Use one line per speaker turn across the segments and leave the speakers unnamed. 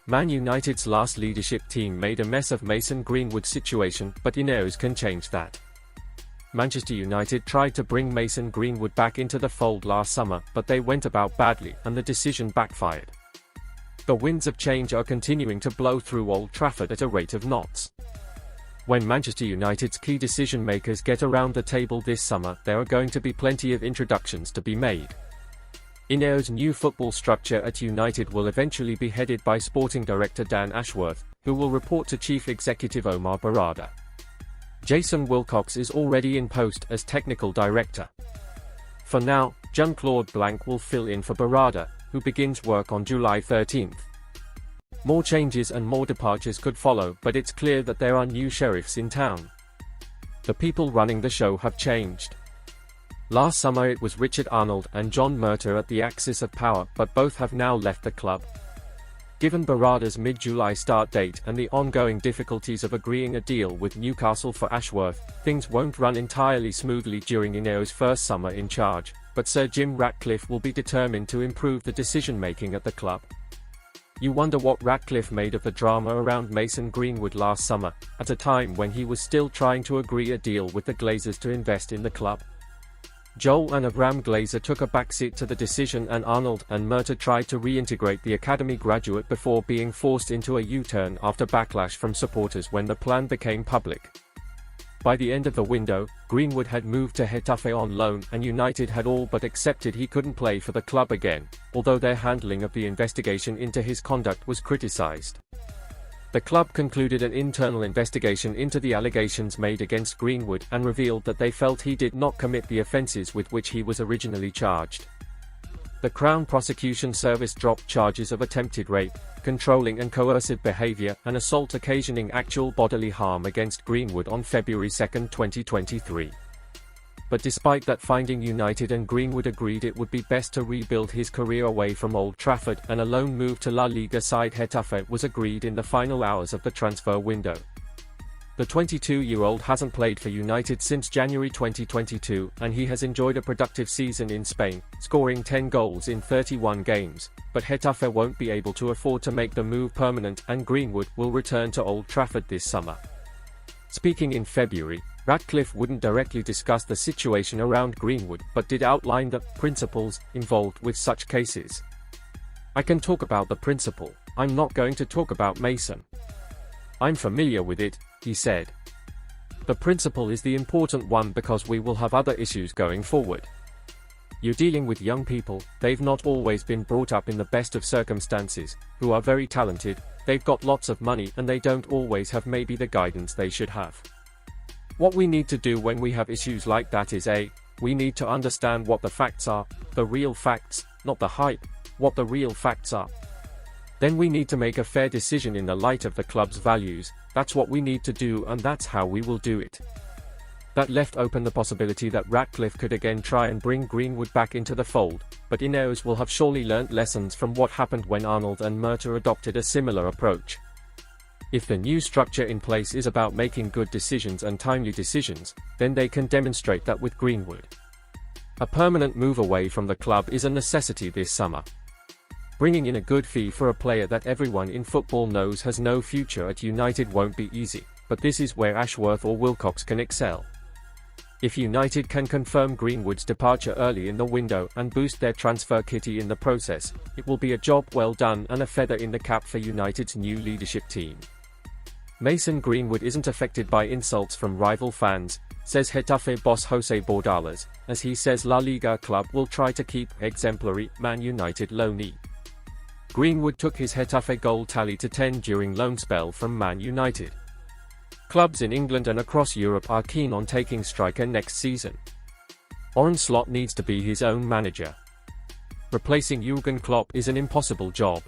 Man United's last leadership team made a mess of Mason Greenwood's situation, but INEOS can change that. Manchester United tried to bring Mason Greenwood back into the fold last summer, but they went about badly, and the decision backfired. The winds of change are continuing to blow through Old Trafford at a rate of knots. When Manchester United's key decision-makers get around the table this summer, there are going to be plenty of introductions to be made. INEOS' new football structure at United will eventually be headed by Sporting Director Dan Ashworth, who will report to Chief Executive Omar Berrada. Jason Wilcox is already in post as Technical Director. For now, Jean-Claude Blanc will fill in for Berrada, who begins work on July 13th. More changes and more departures could follow, but it's clear that there are new sheriffs in town. The people running the show have changed. Last summer it was Richard Arnold and John Murtough at the axis of power, but both have now left the club. Given Berrada's mid-July start date and the ongoing difficulties of agreeing a deal with Newcastle for Ashworth, things won't run entirely smoothly during INEOS' first summer in charge, but Sir Jim Ratcliffe will be determined to improve the decision-making at the club. You wonder what Ratcliffe made of the drama around Mason Greenwood last summer, at a time when he was still trying to agree a deal with the Glazers to invest in the club. Joel and Avram Glazer took a backseat to the decision, and Arnold and Murtough tried to reintegrate the academy graduate before being forced into a U-turn after backlash from supporters when the plan became public. By the end of the window, Greenwood had moved to Getafe on loan, and United had all but accepted he couldn't play for the club again, although their handling of the investigation into his conduct was criticised. The club concluded an internal investigation into the allegations made against Greenwood and revealed that they felt he did not commit the offences with which he was originally charged. The Crown Prosecution Service dropped charges of attempted rape, controlling and coercive behaviour, and assault occasioning actual bodily harm against Greenwood on February 2, 2023. But despite that finding, United and Greenwood agreed it would be best to rebuild his career away from Old Trafford, and a loan move to La Liga side Getafe was agreed in the final hours of the transfer window. The 22-year-old hasn't played for United since January 2022, and he has enjoyed a productive season in Spain, scoring 10 goals in 31 games, but Getafe won't be able to afford to make the move permanent, and Greenwood will return to Old Trafford this summer. Speaking in February, Ratcliffe wouldn't directly discuss the situation around Greenwood, but did outline the principles involved with such cases. "I can talk about the principle, I'm not going to talk about Mason. I'm familiar with it," he said. "The principle is the important one because we will have other issues going forward. You're dealing with young people, they've not always been brought up in the best of circumstances, who are very talented, they've got lots of money, and they don't always have maybe the guidance they should have. What we need to do when we have issues like that is we need to understand what the facts are, the real facts, not the hype, what the real facts are. Then we need to make a fair decision in the light of the club's values. That's what we need to do, and that's how we will do it." That left open the possibility that Ratcliffe could again try and bring Greenwood back into the fold, but INEOS will have surely learnt lessons from what happened when Arnold and Murtough adopted a similar approach. If the new structure in place is about making good decisions and timely decisions, then they can demonstrate that with Greenwood. A permanent move away from the club is a necessity this summer. Bringing in a good fee for a player that everyone in football knows has no future at United won't be easy, but this is where Ashworth or Wilcox can excel. If United can confirm Greenwood's departure early in the window and boost their transfer kitty in the process, it will be a job well done and a feather in the cap for United's new leadership team. Mason Greenwood isn't affected by insults from rival fans, says Getafe boss Jose Bordalás, as he says La Liga club will try to keep exemplary Man United loanee. Greenwood took his Getafe goal tally to 10 during loan spell from Man United. Clubs in England and across Europe are keen on taking striker next season. Arne Slot needs to be his own manager. Replacing Jurgen Klopp is an impossible job.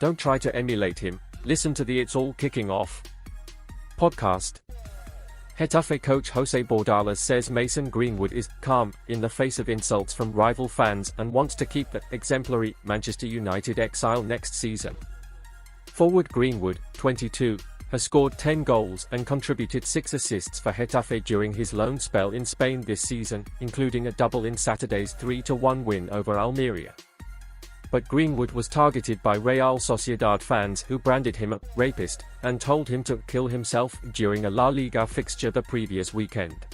Don't try to emulate him. Listen to the It's All Kicking Off podcast. Getafe coach Jose Bordalás says Mason Greenwood is calm in the face of insults from rival fans and wants to keep the exemplary Manchester United exile next season. Forward Greenwood, 22, has scored 10 goals and contributed 6 assists for Getafe during his loan spell in Spain this season, including a double in Saturday's 3-1 win over Almeria. but Greenwood was targeted by Real Sociedad fans who branded him a rapist and told him to kill himself during a La Liga fixture the previous weekend.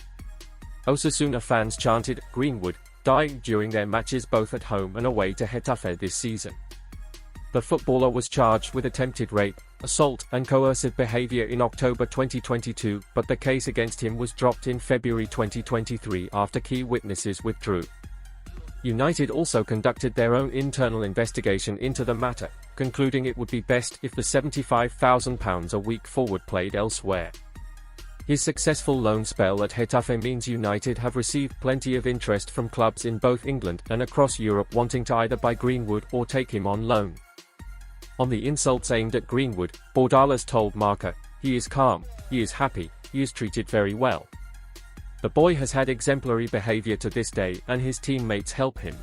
Osasuna fans chanted, "Greenwood, die," during their matches both at home and away to Getafe this season. The footballer was charged with attempted rape, assault, and coercive behavior in October 2022, but the case against him was dropped in February 2023 after key witnesses withdrew. United also conducted their own internal investigation into the matter, concluding it would be best if the £75,000 a week forward played elsewhere. His successful loan spell at Getafe means United have received plenty of interest from clubs in both England and across Europe wanting to either buy Greenwood or take him on loan. On the insults aimed at Greenwood, Bordalás told Marca, "He is calm, he is happy, he is treated very well. The boy has had exemplary behavior to this day and his teammates help him.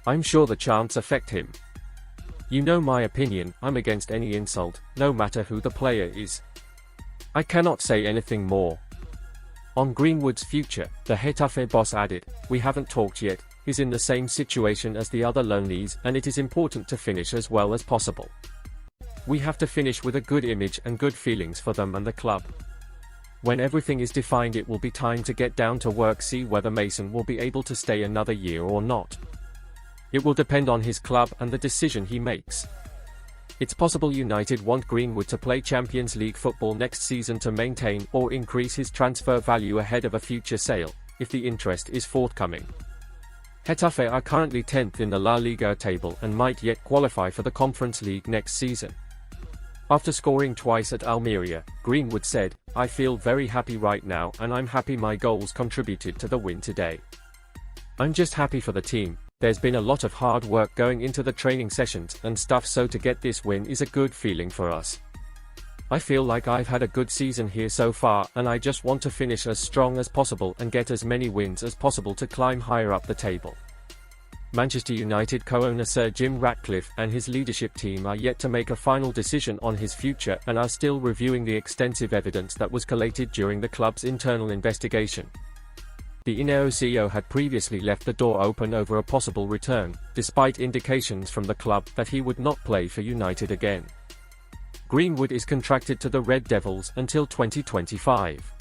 I'm sure the chants affect him. You know my opinion, I'm against any insult, no matter who the player is. I cannot say anything more." On Greenwood's future, the Getafe boss added, "We haven't talked yet, he's in the same situation as the other loanees and it is important to finish as well as possible. We have to finish with a good image and good feelings for them and the club. When everything is defined it will be time to get down to work, see whether Mason will be able to stay another year or not. It will depend on his club and the decision he makes. It's possible United want Greenwood to play Champions League football next season to maintain or increase his transfer value ahead of a future sale, if the interest is forthcoming. Getafe are currently 10th in the La Liga table and might yet qualify for the Conference League next season. After scoring twice at Almeria, Greenwood said, "I feel very happy right now and I'm happy my goals contributed to the win today. I'm just happy for the team. There's been a lot of hard work going into the training sessions and stuff, so to get this win is a good feeling for us. I feel like I've had a good season here so far and I just want to finish as strong as possible and get as many wins as possible to climb higher up the table." Manchester United co-owner Sir Jim Ratcliffe and his leadership team are yet to make a final decision on his future and are still reviewing the extensive evidence that was collated during the club's internal investigation. The INEOS CEO had previously left the door open over a possible return, despite indications from the club that he would not play for United again. Greenwood is contracted to the Red Devils until 2025.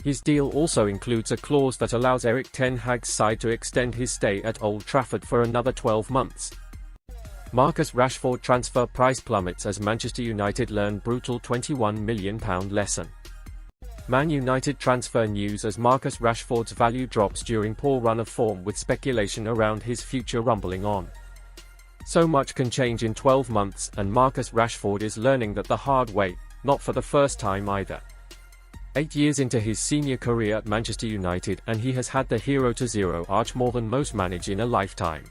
His deal also includes a clause that allows Erik ten Hag's side to extend his stay at Old Trafford for another 12 months. Marcus Rashford transfer price plummets as Manchester United learn brutal £21 million lesson. Man United transfer news as Marcus Rashford's value drops during poor run of form, with speculation around his future rumbling on. So much can change in 12 months and Marcus Rashford is learning that the hard way, not for the first time either. 8 years into his senior career at Manchester United and he has had the 0-0 arch more than most manage in a lifetime.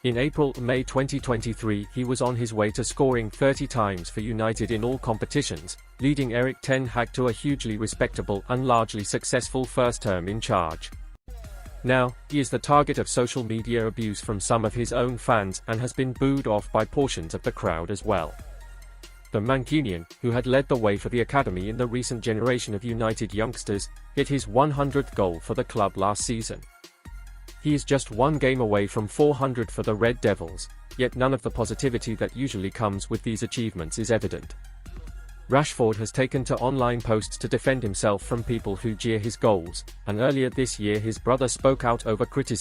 In April-May 2023 he was on his way to scoring 30 times for United in all competitions, leading Erik ten Hag to a hugely respectable and largely successful first term in charge. Now, he is the target of social media abuse from some of his own fans and has been booed off by portions of the crowd as well. The Mancunian, who had led the way for the academy in the recent generation of United youngsters, hit his 100th goal for the club last season. He is just one game away from 400 for the Red Devils, yet none of the positivity that usually comes with these achievements is evident. Rashford has taken to online posts to defend himself from people who jeer his goals, and earlier this year his brother spoke out over criticism